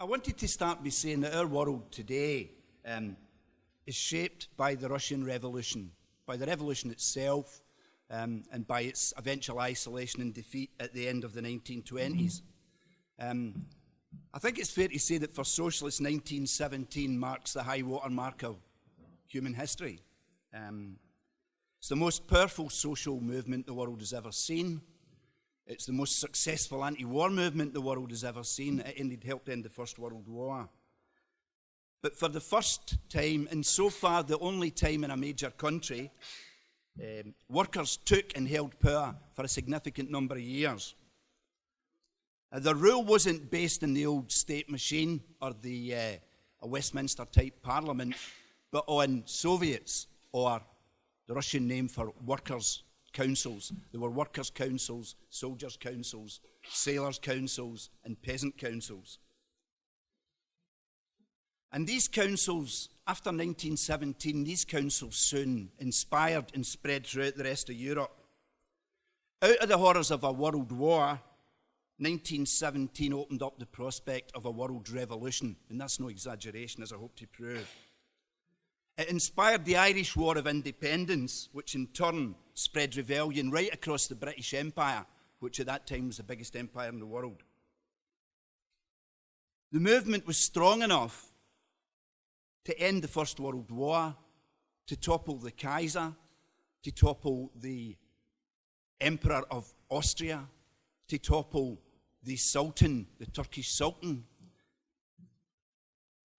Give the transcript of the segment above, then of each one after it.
I wanted to start by saying that our world today is shaped by the Russian Revolution, by the revolution itself, and by its eventual isolation and defeat at the end of the 1920s. I think it's fair to say that for socialists, 1917 marks the high water mark of human history. It's the most powerful social movement the world has ever seen. It's the most successful anti-war movement the world has ever seen. It indeed helped end the First World War. But for the first time, and so far the only time in a major country, workers took and held power for a significant number of years. The rule wasn't based in the old state machine or a Westminster-type parliament, but on Soviets, or the Russian name for workers' councils. There were workers' councils, soldiers' councils, sailors' councils, and peasant councils. And these councils, after 1917, these councils soon inspired and spread throughout the rest of Europe. Out of the horrors of a world war, 1917 opened up the prospect of a world revolution, and that's no exaggeration, as I hope to prove. It inspired the Irish War of Independence, which in turn spread rebellion right across the British Empire, which at that time was the biggest empire in the world. The movement was strong enough to end the First World War, to topple the Kaiser, to topple the Emperor of Austria, to topple the Sultan, the Turkish Sultan,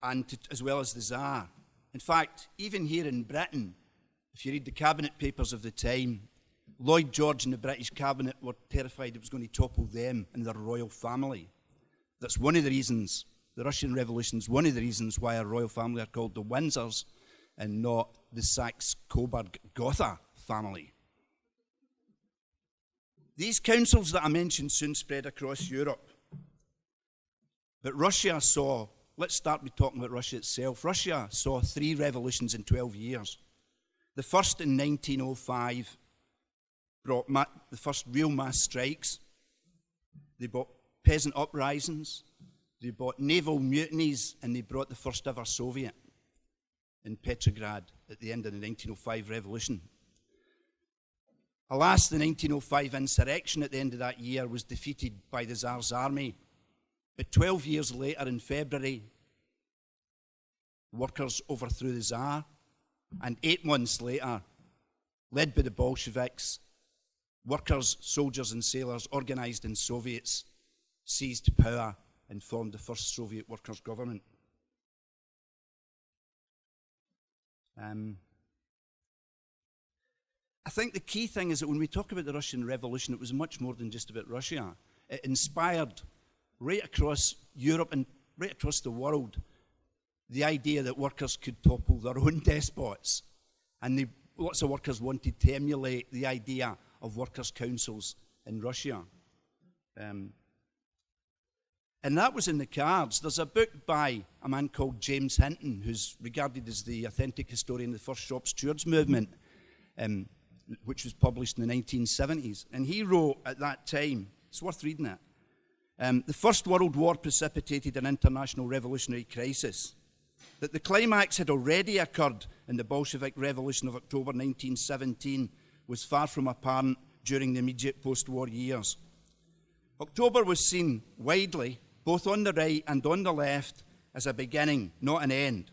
and as well as the Tsar. In fact, even here in Britain, if you read the cabinet papers of the time, Lloyd George and the British cabinet were terrified it was going to topple them and their royal family. That's one of the reasons, the Russian Revolution is one of the reasons why our royal family are called the Windsors and not the Saxe-Coburg-Gotha family. These councils that I mentioned soon spread across Europe. But Russia saw, let's start with talking about Russia itself. Russia saw 3 revolutions in 12 years. The first in 1905 brought the first real mass strikes. They brought peasant uprisings. They brought naval mutinies, and they brought the first ever Soviet in Petrograd at the end of the 1905 revolution. Alas, the 1905 insurrection at the end of that year was defeated by the Tsar's army. But 12 years later, in February, workers overthrew the Tsar. And 8 months later, led by the Bolsheviks, workers, soldiers and sailors organized in Soviets seized power and formed the first Soviet workers' government. I think the key thing is that when we talk about the Russian Revolution, it was much more than just about Russia. It inspired right across Europe and right across the world the idea that workers could topple their own despots. And lots of workers wanted to emulate the idea of workers' councils in Russia. And that was in the cards. There's a book by a man called James Hinton, who's regarded as the authentic historian of the first shop stewards movement, which was published in the 1970s. And he wrote at that time, it's worth reading it, the First World War precipitated an international revolutionary crisis, that the climax had already occurred in the Bolshevik Revolution of October 1917 was far from apparent during the immediate post-war years. October was seen widely, both on the right and on the left, as a beginning, not an end.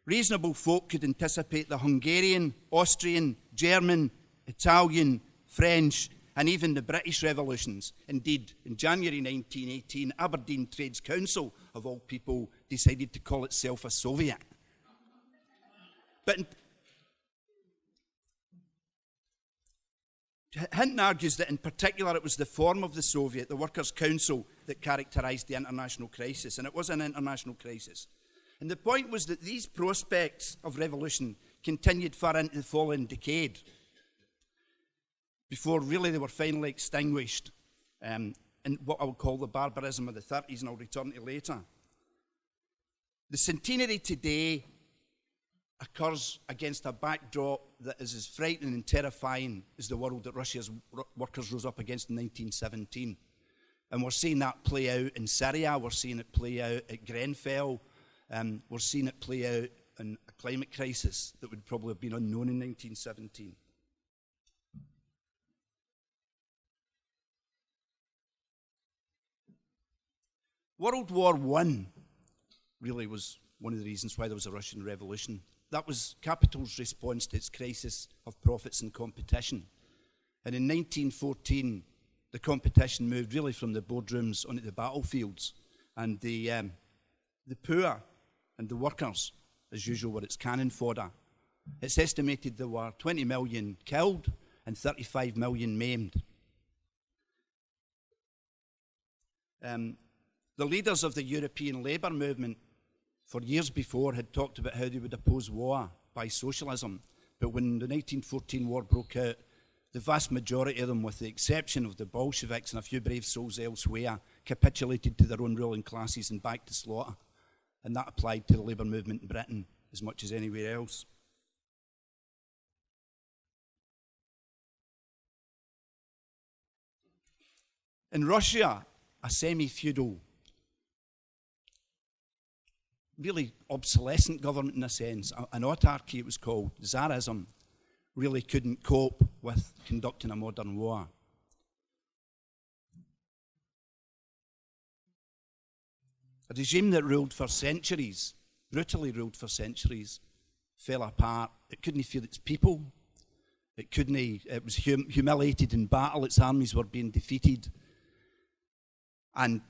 Reasonable folk could anticipate the Hungarian, Austrian, German, Italian, French, and even the British revolutions. Indeed, in January 1918, Aberdeen Trades Council, of all people, decided to call itself a Soviet. But Hinton argues that in particular it was the form of the Soviet, the Workers' Council, that characterised the international crisis, and it was an international crisis. And the point was that these prospects of revolution continued far into the following decade, before really they were finally extinguished in what I would call the barbarism of the 30s, and I'll return to later. The centenary today occurs against a backdrop that is as frightening and terrifying as the world that Russia's workers rose up against in 1917. And we're seeing that play out in Syria, we're seeing it play out at Grenfell, we're seeing it play out in a climate crisis that would probably have been unknown in 1917. World War I really was one of the reasons why there was a Russian Revolution. That was capital's response to its crisis of profits and competition. And in 1914, the competition moved really from the boardrooms onto the battlefields. And the poor and the workers, as usual, were its cannon fodder. It's estimated there were 20 million killed and 35 million maimed. The leaders of the European labour movement for years before had talked about how they would oppose war by socialism. But when the 1914 war broke out, the vast majority of them, with the exception of the Bolsheviks and a few brave souls elsewhere, capitulated to their own ruling classes and back to slaughter. And that applied to the labour movement in Britain as much as anywhere else. In Russia, a semi-feudal, really obsolescent government in a sense, an autarky it was called, Tsarism, really couldn't cope with conducting a modern war. A regime that ruled for centuries, brutally ruled for centuries, fell apart. It couldn't feel its people. It was humiliated in battle. Its armies were being defeated. And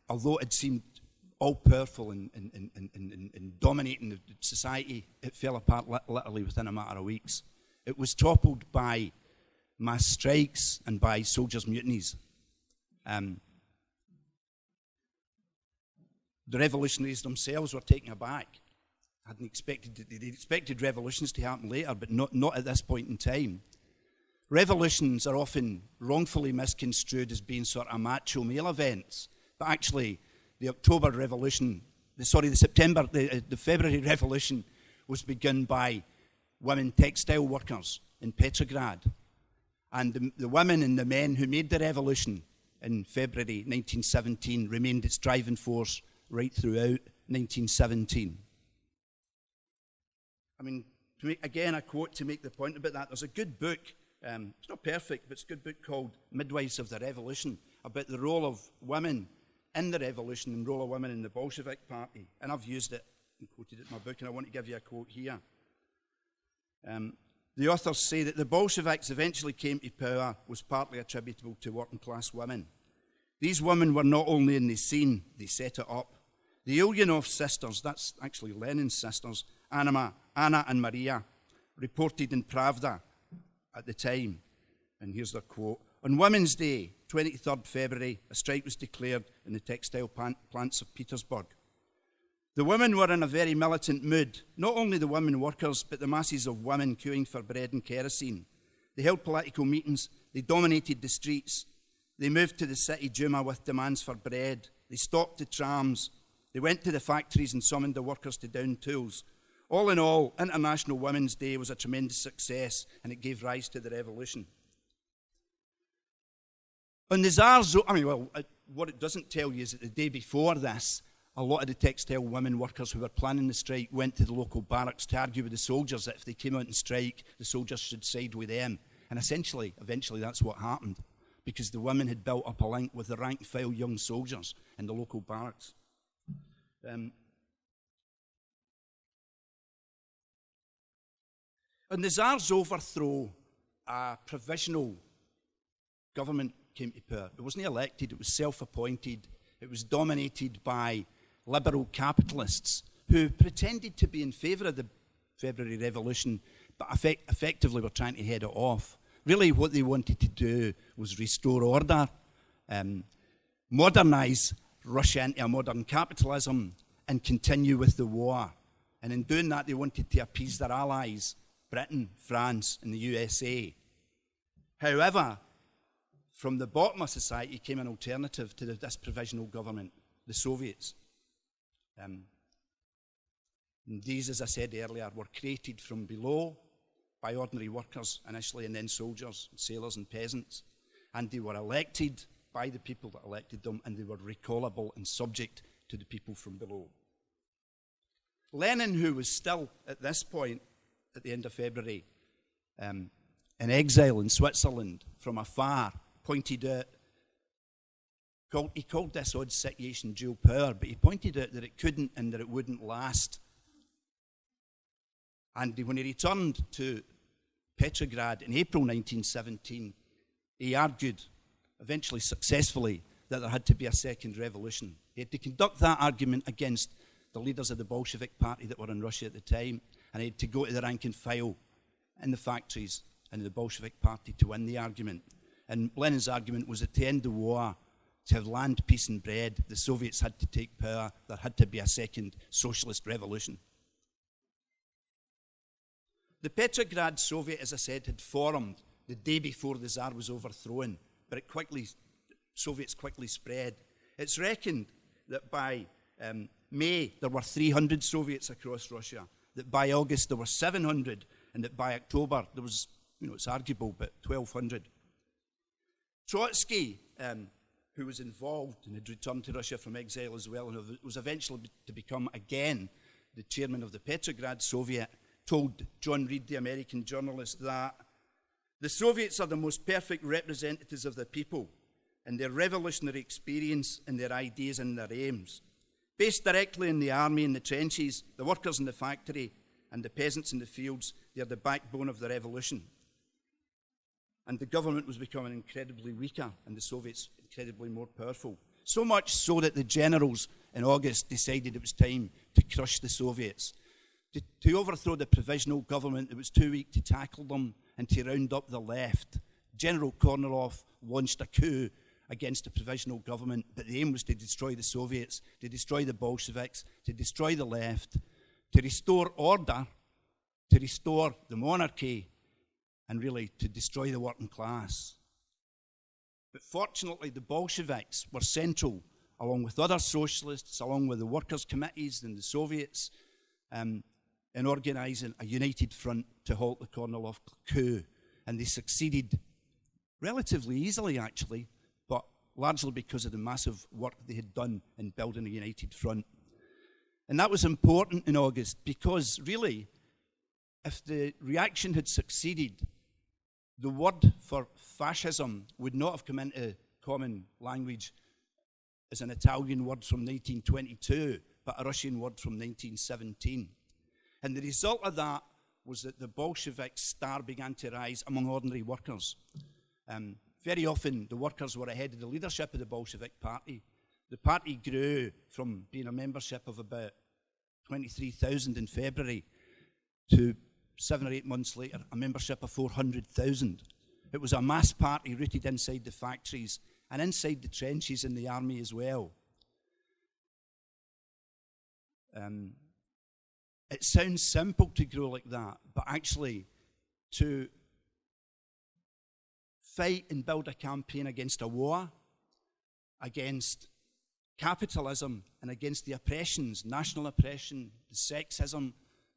although it seemed all-powerful and dominating society, it fell apart literally within a matter of weeks. It was toppled by mass strikes and by soldiers' mutinies. The revolutionaries themselves were taken aback. They'd expected revolutions to happen later, but not at this point in time. Revolutions are often wrongfully misconstrued as being sort of macho male events, but actually the February Revolution was begun by women textile workers in Petrograd. And the women and the men who made the revolution in February 1917 remained its driving force right throughout 1917. I mean, again, a quote to make the point about that. There's a good book, it's not perfect, but it's a good book called Midwives of the Revolution, about the role of women in the revolution and the role of women in the Bolshevik party. And I've used it and quoted it in my book, and I want to give you a quote here. The authors say that the Bolsheviks eventually came to power was partly attributable to working class women. These women were not only in the scene, they set it up. The Ulyanov sisters, that's actually Lenin's sisters, Anna and Maria, reported in Pravda at the time, and here's their quote: "On Women's Day, 23rd February, a strike was declared in the textile plants of Petersburg. The women were in a very militant mood, not only the women workers, but the masses of women queuing for bread and kerosene. They held political meetings, they dominated the streets, they moved to the city Duma with demands for bread, they stopped the trams, they went to the factories and summoned the workers to down tools. All in all, International Women's Day was a tremendous success, and it gave rise to the revolution." On the Tsar's, what it doesn't tell you is that the day before this, a lot of the textile women workers who were planning the strike went to the local barracks to argue with the soldiers that if they came out and strike, the soldiers should side with them. And eventually that's what happened, because the women had built up a link with the rank-and-file young soldiers in the local barracks. On the Tsar's overthrow, a provisional government came to power. It wasn't elected, it was self-appointed. It was dominated by liberal capitalists who pretended to be in favour of the February Revolution, but effectively were trying to head it off. Really what they wanted to do was restore order, modernise Russia into a modern capitalism, and continue with the war. And in doing that, they wanted to appease their allies, Britain, France, and the USA. However, from the bottom of society came an alternative to this provisional government, the Soviets. And these, as I said earlier, were created from below by ordinary workers initially, and then soldiers, sailors, and peasants. And they were elected by the people that elected them, and they were recallable and subject to the people from below. Lenin, who was still, at this point, at the end of February, in exile in Switzerland from afar, pointed out, he called this odd situation dual power, but he pointed out that it couldn't and that it wouldn't last. And when he returned to Petrograd in April 1917, he argued, eventually successfully, that there had to be a second revolution. He had to conduct that argument against the leaders of the Bolshevik party that were in Russia at the time, and he had to go to the rank and file in the factories and the Bolshevik party to win the argument. And Lenin's argument was that to end the war, to have land, peace and bread, the Soviets had to take power. There had to be a second socialist revolution. The Petrograd Soviet, as I said, had formed the day before the Tsar was overthrown, but Soviets quickly spread. It's reckoned that by May there were 300 Soviets across Russia, that by August there were 700, and that by October there was, it's arguable, but 1,200. Trotsky, who was involved and had returned to Russia from exile as well, and was eventually to become again the chairman of the Petrograd Soviet, told John Reed, the American journalist, that the Soviets are the most perfect representatives of the people and their revolutionary experience and their ideas and their aims. Based directly in the army and the trenches, the workers in the factory and the peasants in the fields, they are the backbone of the revolution. And the government was becoming incredibly weaker and the Soviets incredibly more powerful. So much so that the generals in August decided it was time to crush the Soviets, to overthrow the provisional government that was too weak to tackle them, and to round up the left. General Kornilov launched a coup against the provisional government, but the aim was to destroy the Soviets, to destroy the Bolsheviks, to destroy the left, to restore order, to restore the monarchy, and really to destroy the working class. But fortunately, the Bolsheviks were central, along with other socialists, along with the workers' committees and the Soviets, in organising a united front to halt the Kornilov coup. And they succeeded relatively easily, actually, but largely because of the massive work they had done in building a united front. And that was important in August because, really, if the reaction had succeeded, the word for fascism would not have come into common language as an Italian word from 1922, but a Russian word from 1917. And the result of that was that the Bolshevik star began to rise among ordinary workers. Very often, the workers were ahead of the leadership of the Bolshevik party. The party grew from being a membership of about 23,000 in February to 7 or 8 months later, a membership of 400,000. It was a mass party rooted inside the factories and inside the trenches in the army as well. It sounds simple to grow like that, but actually to fight and build a campaign against a war, against capitalism, and against the oppressions, national oppression, the sexism,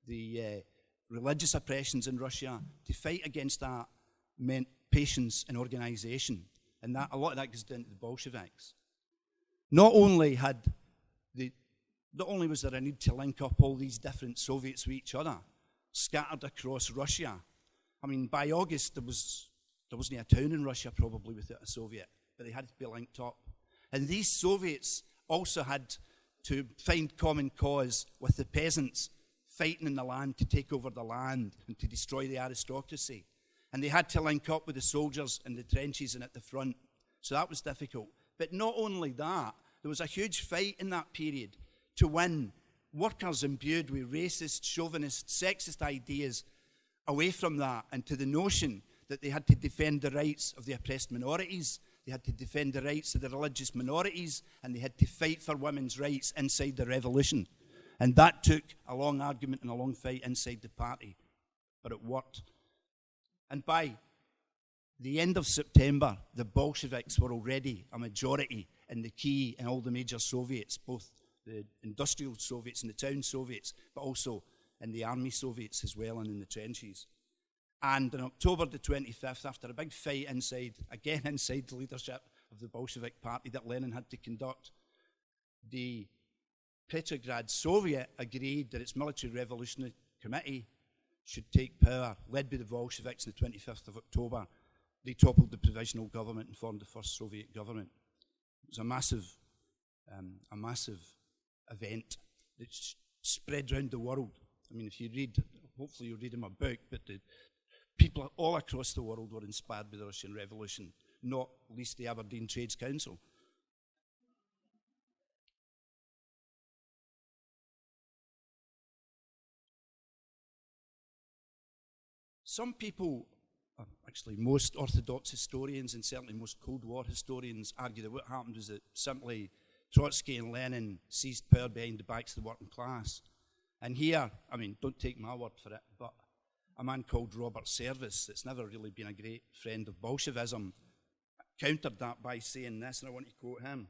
the religious oppressions in Russia, to fight against that meant patience and organisation. And that, a lot of that goes down to the Bolsheviks. Not only was there a need to link up all these different Soviets with each other, scattered across Russia. I mean, by August, there wasn't a town in Russia probably without a Soviet, but they had to be linked up. And these Soviets also had to find common cause with the peasants fighting in the land to take over the land and to destroy the aristocracy. And they had to link up with the soldiers in the trenches and at the front. So that was difficult. But not only that, there was a huge fight in that period to win workers imbued with racist, chauvinist, sexist ideas away from that and to the notion that they had to defend the rights of the oppressed minorities, they had to defend the rights of the religious minorities, and they had to fight for women's rights inside the revolution. And that took a long argument and a long fight inside the party, but it worked. And by the end of September, the Bolsheviks were already a majority in all the major Soviets, both the industrial Soviets and the town Soviets, but also in the army Soviets as well and in the trenches. And on October the 25th, after a big fight inside the leadership of the Bolshevik party that Lenin had to conduct. The Petrograd Soviet agreed that its military revolutionary committee should take power, led by the Bolsheviks on the 25th of October. They toppled the provisional government and formed the first Soviet government. It was a massive event that spread around the world. I mean, if you read, hopefully you'll read in my book, but the people all across the world were inspired by the Russian Revolution, not least the Aberdeen Trades Council. Some people, actually most orthodox historians and certainly most Cold War historians, argue that what happened was that simply Trotsky and Lenin seized power behind the backs of the working class. And here, I mean, don't take my word for it, but a man called Robert Service, that's never really been a great friend of Bolshevism, countered that by saying this, and I want to quote him.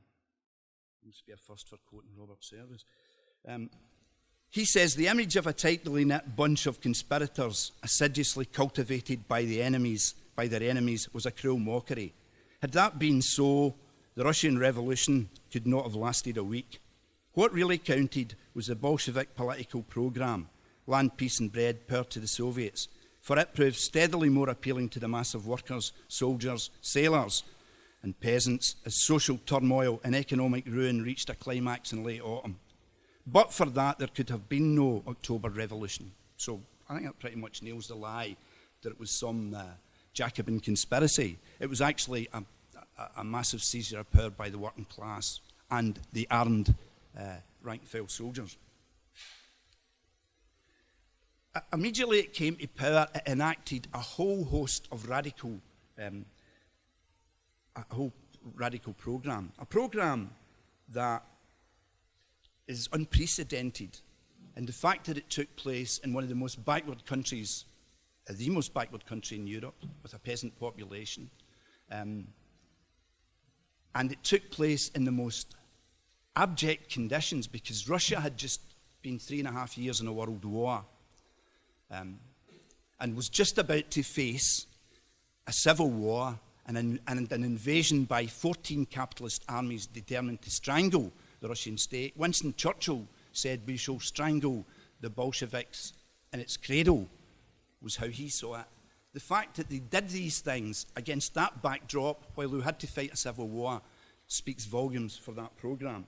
It must be a first for quoting Robert Service. He says, "The image of a tightly knit bunch of conspirators assiduously cultivated by their enemies, was a cruel mockery. Had that been so, the Russian Revolution could not have lasted a week. What really counted was the Bolshevik political programme, land, peace and bread, power to the Soviets, for it proved steadily more appealing to the mass of workers, soldiers, sailors and peasants as social turmoil and economic ruin reached a climax in late autumn. But for that, there could have been no October Revolution." So I think that pretty much nails the lie that it was some Jacobin conspiracy. It was actually a massive seizure of power by the working class and the armed rank-and-file soldiers. Immediately it came to power, it enacted a whole host of radical programme, a programme that is unprecedented. And the fact that it took place in one of the most backward countries, the most backward country in Europe, with a peasant population, and it took place in the most abject conditions, because Russia had just been 3.5 years in a world war, and was just about to face a civil war and an invasion by 14 capitalist armies determined to strangle the Russian state. Winston Churchill said, "We shall strangle the Bolsheviks in its cradle," was how he saw it. The fact that they did these things against that backdrop while they had to fight a civil war speaks volumes for that programme.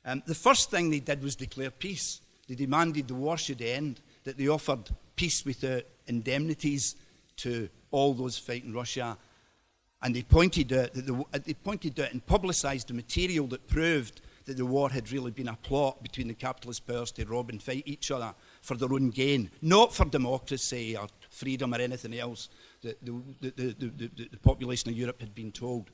The first thing they did was declare peace. They demanded the war should end, that they offered peace without indemnities to all those fighting Russia, and they pointed out and publicised the material that proved that the war had really been a plot between the capitalist powers to rob and fight each other for their own gain, not for democracy or freedom or anything else that the population of Europe had been told.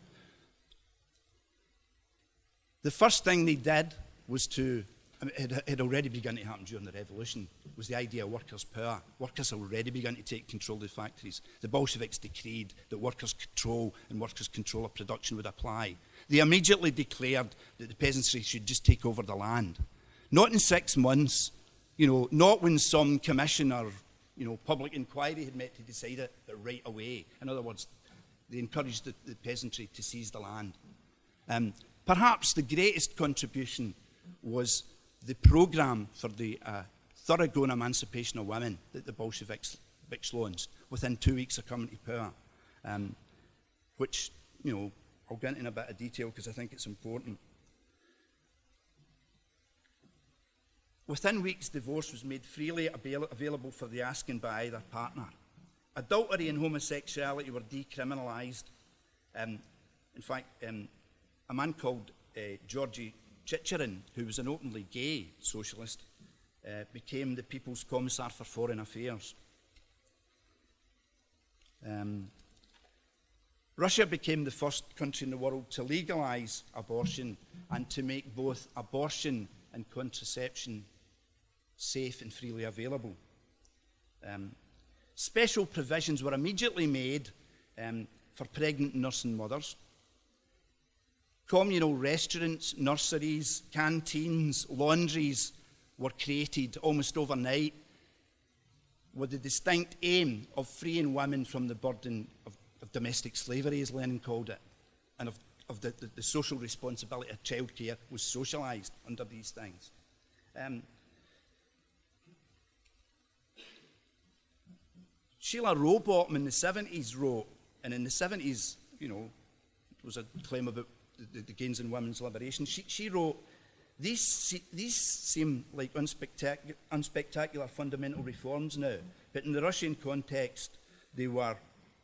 The first thing they did was it had already begun to happen during the revolution, was the idea of workers' power. Workers had already begun to take control of the factories. The Bolsheviks decreed that workers' control of production would apply. They immediately declared that the peasantry should just take over the land. Not in 6 months, not when some commission or public inquiry had met to decide it, but right away. In other words, they encouraged the peasantry to seize the land. Perhaps the greatest contribution was the programme for the thoroughgoing emancipation of women that the Bolsheviks launched within 2 weeks of coming to power, which, I'll get into a bit of detail because I think it's important. Within weeks, divorce was made freely available for the asking by either partner. Adultery and homosexuality were decriminalised. In fact, a man called Georgy Chicherin, who was an openly gay socialist, became the People's Commissar for Foreign Affairs. Russia became the first country in the world to legalise abortion and to make both abortion and contraception safe and freely available. Special provisions were immediately made for pregnant nursing mothers. Communal restaurants, nurseries, canteens, laundries were created almost overnight with the distinct aim of freeing women from the burden of domestic slavery, as Lenin called it, and the social responsibility of childcare was socialised under these things. Sheila Rowbottom in the 70s wrote, and in the 70s, you know, it was a claim about the gains in women's liberation. She wrote, these seem like unspectacular fundamental reforms now, but in the Russian context, they were,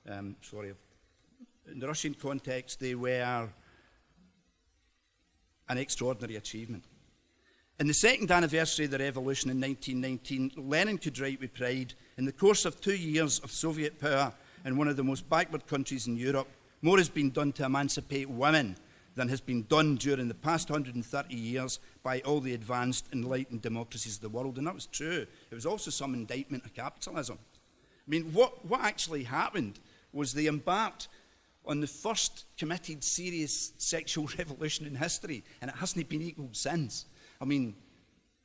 in the Russian context, they were an extraordinary achievement. In the second anniversary of the revolution in 1919, Lenin could write with pride, in the course of 2 years of Soviet power in one of the most backward countries in Europe, more has been done to emancipate women than has been done during the past 130 years by all the advanced, enlightened democracies of the world. And that was true. It was also some indictment of capitalism. I mean, what actually happened was they embarked on the first committed serious sexual revolution in history, and it hasn't been equalled since. I mean,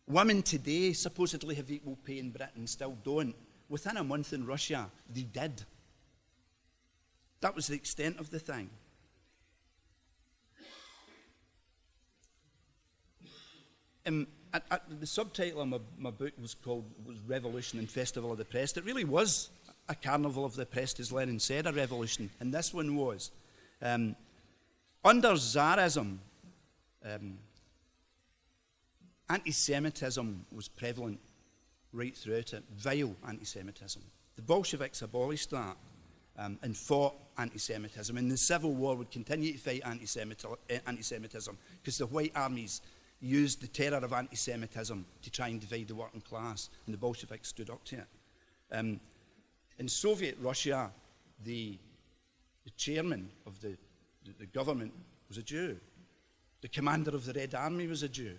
women today supposedly have equal pay in Britain, still don't. Within a month in Russia, they did. That was the extent of the thing. The subtitle of my book was Revolution and Festival of the Oppressed. It really was a carnival of the oppressed, as Lenin said, a revolution, and this one was. Under Tsarism, anti-Semitism was prevalent right throughout it, vile anti-Semitism. The Bolsheviks abolished that and fought anti-Semitism, and the Civil War would continue to fight anti-Semitism because the white armies used the terror of anti-Semitism to try and divide the working class, and the Bolsheviks stood up to it. In Soviet Russia, the chairman of the government was a Jew. The commander of the Red Army was a Jew.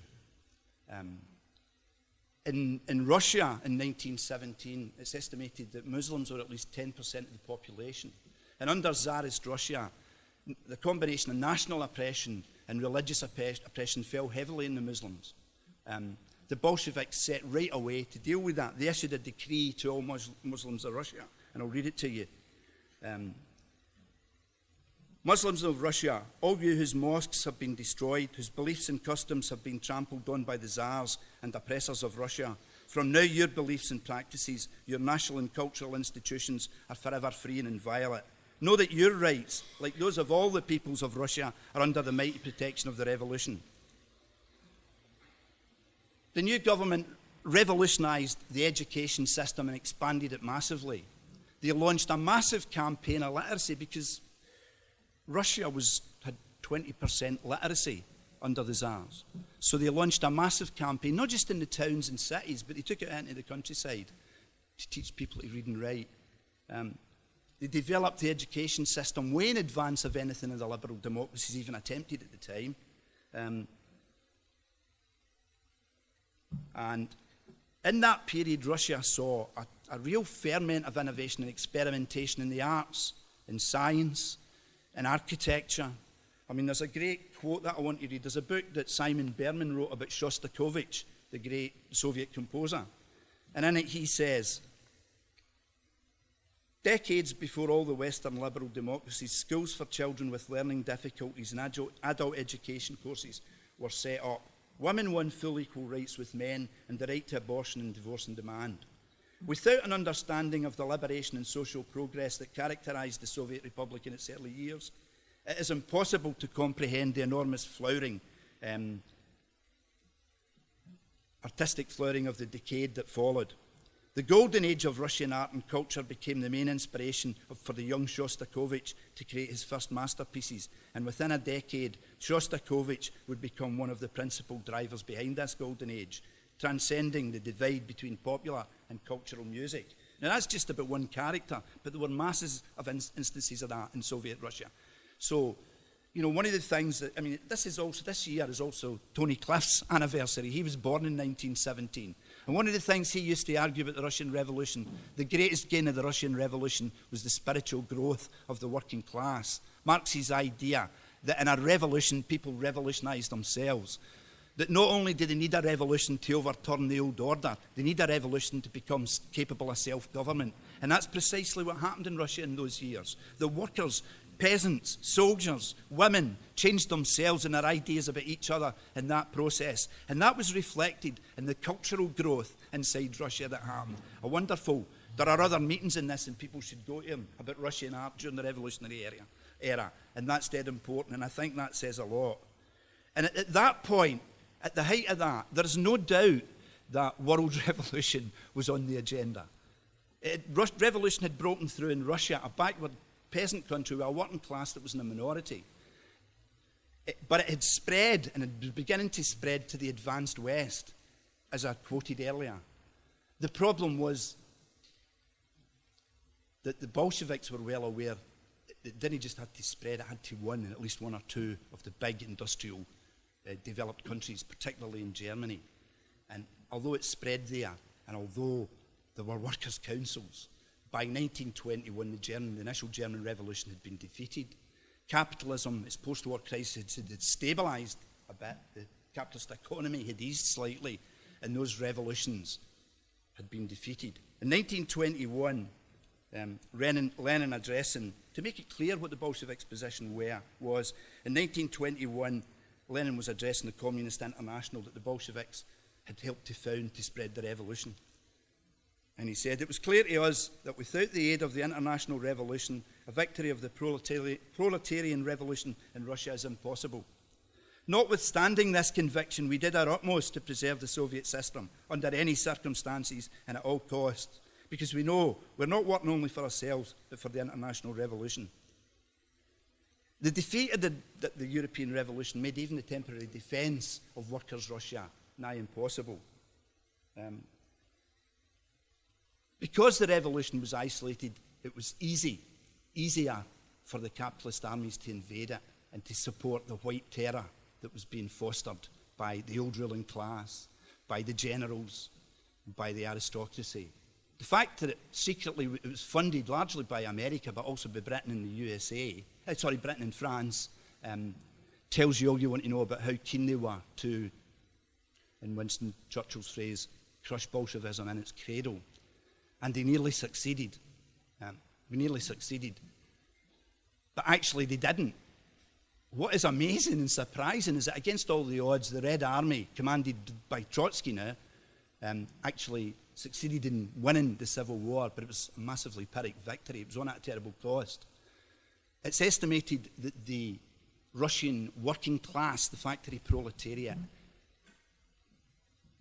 In Russia in 1917, it's estimated that Muslims were at least 10% of the population. And under Tsarist Russia, the combination of national oppression and religious oppression fell heavily on the Muslims. The Bolsheviks set right away to deal with that. They issued a decree to all Muslims of Russia, and I'll read it to you. Muslims of Russia, all you whose mosques have been destroyed, whose beliefs and customs have been trampled on by the Tsars and oppressors of Russia, from now your beliefs and practices, your national and cultural institutions are forever free and inviolate. Know that your rights, like those of all the peoples of Russia, are under the mighty protection of the revolution. The new government revolutionised the education system and expanded it massively. They launched a massive campaign of literacy because Russia had 20% literacy under the Tsars. So they launched a massive campaign, not just in the towns and cities, but they took it into the countryside to teach people to read and write. They developed the education system way in advance of anything in the liberal democracies even attempted at the time. And in that period, Russia saw a real ferment of innovation and experimentation in the arts, in science, in architecture. I mean, there's a great quote that I want to read. There's a book that Simon Berman wrote about Shostakovich, the great Soviet composer. And in it he says, decades before all the Western liberal democracies, schools for children with learning difficulties and adult education courses were set up. Women won full equal rights with men and the right to abortion and divorce on demand. Without an understanding of the liberation and social progress that characterized the Soviet Republic in its early years, it is impossible to comprehend the enormous flowering, artistic flowering of the decade that followed. The golden age of Russian art and culture became the main inspiration for the young Shostakovich to create his first masterpieces, and within a decade, Shostakovich would become one of the principal drivers behind this golden age, transcending the divide between popular and cultural music. Now that's just about one character, but there were masses of instances of that in Soviet Russia. So, you know, one of the things that, I mean, this year is also Tony Cliff's anniversary. He was born in 1917. And one of the things he used to argue about the Russian Revolution, the greatest gain of the Russian Revolution was the spiritual growth of the working class. Marx's idea that in a revolution, people revolutionised themselves. That not only do they need a revolution to overturn the old order, they need a revolution to become capable of self-government. And that's precisely what happened in Russia in those years. The workers Peasants, soldiers, women changed themselves and their ideas about each other in that process. And that was reflected in the cultural growth inside Russia that happened. There are other meetings in this, and people should go to them, about Russian art during the revolutionary era. And that's dead important, and I think that says a lot. And at that point, at the height of that, there's no doubt that world revolution was on the agenda. Revolution had broken through in Russia, a backward peasant country with a working class that was in a minority. But it had spread, and it was beginning to spread to the advanced West, as I quoted earlier. The problem was that the Bolsheviks were well aware it didn't just have to spread, it had to win in at least one or two of the big industrial developed countries, particularly in Germany. And although it spread there, and although there were workers' councils, by 1921 the initial German Revolution had been defeated. Capitalism, its post-war crisis, had stabilised a bit. The capitalist economy had eased slightly, and those revolutions had been defeated. In 1921, Lenin addressing, to make it clear what the Bolsheviks' position was, in 1921, Lenin was addressing the Communist International that the Bolsheviks had helped to found to spread the revolution. And he said, "It was clear to us that without the aid of the international revolution, a victory of the proletarian revolution in Russia is impossible. Notwithstanding this conviction, we did our utmost to preserve the Soviet system under any circumstances and at all costs, because we know we're not working only for ourselves, but for the international revolution." The defeat of the European Revolution made even the temporary defence of workers' Russia nigh impossible. Because the revolution was isolated, it was easier for the capitalist armies to invade it and to support the white terror that was being fostered by the old ruling class, by the generals, by the aristocracy. The fact that it was funded largely by America, but also by Britain and the Britain and France, tells you all you want to know about how keen they were to, in Winston Churchill's phrase, crush Bolshevism in its cradle. And they nearly succeeded. But actually they didn't. What is amazing and surprising is that against all the odds, the Red Army, commanded by Trotsky now, actually succeeded in winning the Civil War, but it was a massively Pyrrhic victory. It was on at a terrible cost. It's estimated that the Russian working class, the factory proletariat,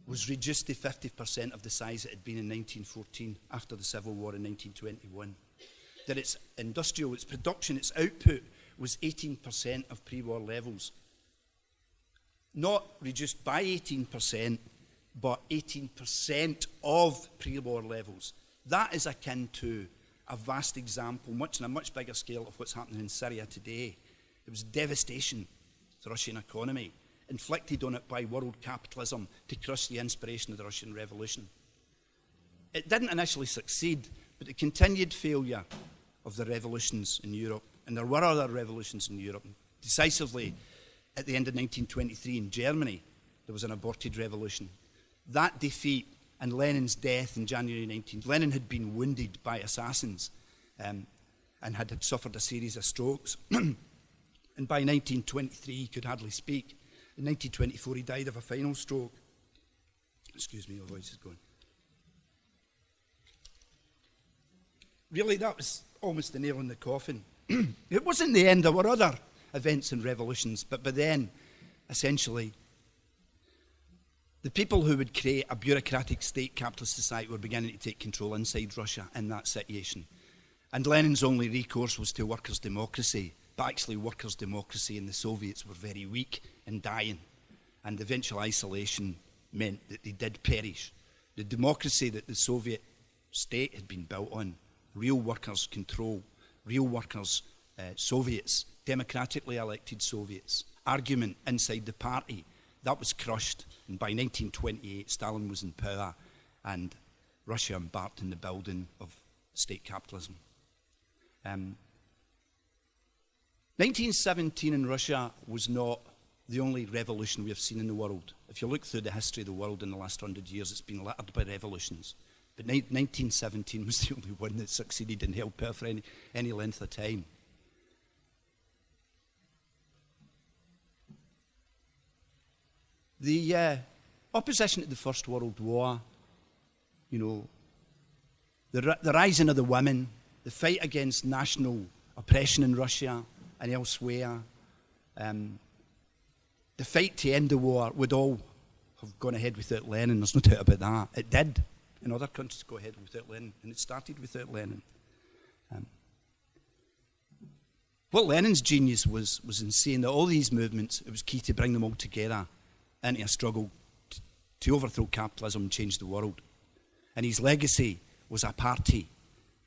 was reduced to 50% of the size it had been in 1914 after the Civil War in 1921. That its industrial, its production, its output was 18% of pre-war levels. Not reduced by 18%, but 18% of pre-war levels. That is akin to a vast example, on a much bigger scale, of what's happening in Syria today. It was devastation to the Russian economy, inflicted on it by world capitalism to crush the inspiration of the Russian Revolution. It didn't initially succeed, but the continued failure of the revolutions in Europe, and there were other revolutions in Europe, decisively at the end of 1923 in Germany, there was an aborted revolution. That defeat and Lenin's death in January 19... Lenin had been wounded by assassins and had suffered a series of strokes. And by 1923, he could hardly speak. In 1924, he died of a final stroke. Excuse me, my voice is going. Really, that was almost the nail in the coffin. It wasn't the end. There were other events and revolutions, but by then, essentially, the people who would create a bureaucratic state capitalist society were beginning to take control inside Russia in that situation. And Lenin's only recourse was to workers' democracy. But actually, workers' democracy and the Soviets were very weak and dying. And eventual isolation meant that they did perish. The democracy that the Soviet state had been built on, real workers' control, real workers' Soviets, democratically elected Soviets, argument inside the party, that was crushed. And by 1928, Stalin was in power, and Russia embarked in the building of state capitalism. 1917 in Russia was not the only revolution we have seen in the world. If you look through the history of the world in the last 100 years, it's been littered by revolutions. But 1917 was the only one that succeeded and held power for any length of time. The opposition to the First World War, you know, the rising of the women, the fight against national oppression in Russia and elsewhere, the fight to end the war would all have gone ahead without Lenin. There's no doubt about that. It did. In other countries go ahead without Lenin, and it started without Lenin. What Lenin's genius was in saying that all these movements, it was key to bring them all together into a struggle to overthrow capitalism and change the world. And his legacy was a party,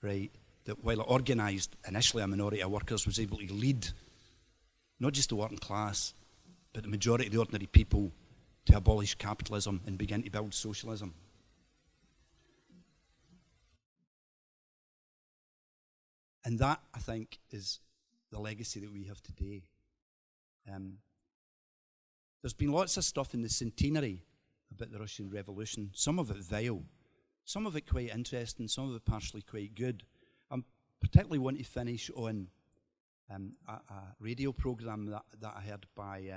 right, that while it organised initially a minority of workers, was able to lead not just the working class, but the majority of the ordinary people to abolish capitalism and begin to build socialism. And that, I think, is the legacy that we have today. There's been lots of stuff in the centenary about the Russian Revolution, some of it vile, some of it quite interesting, some of it partially quite good. I particularly want to finish on a radio programme that I heard by,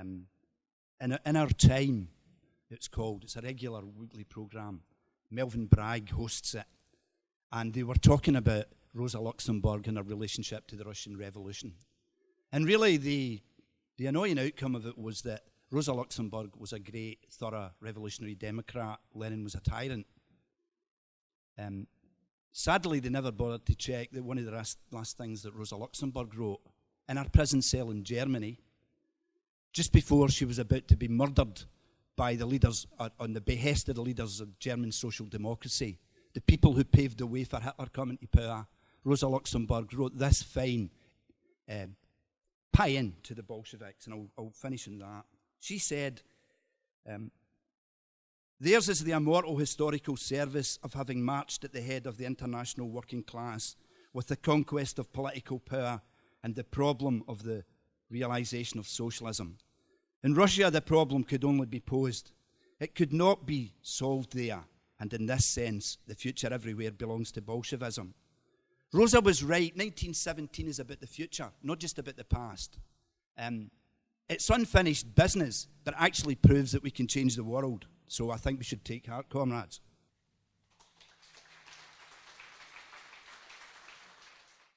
in Our Time, it's called. It's a regular weekly programme. Melvin Bragg hosts it. And they were talking about Rosa Luxemburg and her relationship to the Russian Revolution. And really the annoying outcome of it was that Rosa Luxemburg was a great, thorough revolutionary democrat. Lenin was a tyrant. Sadly, they never bothered to check that one of the last things that Rosa Luxemburg wrote in her prison cell in Germany, just before she was about to be murdered by the leaders, on the behest of the leaders of German social democracy, the people who paved the way for Hitler coming to power, Rosa Luxemburg wrote this fine pie-in to the Bolsheviks, and I'll finish on that. She said, theirs is the immortal historical service of having marched at the head of the international working class with the conquest of political power and the problem of the realization of socialism. In Russia, the problem could only be posed. It could not be solved there, and in this sense, the future everywhere belongs to Bolshevism. Rosa was right. 1917 is about the future, not just about the past. It's unfinished business, but actually proves that we can change the world. So I think we should take heart, comrades.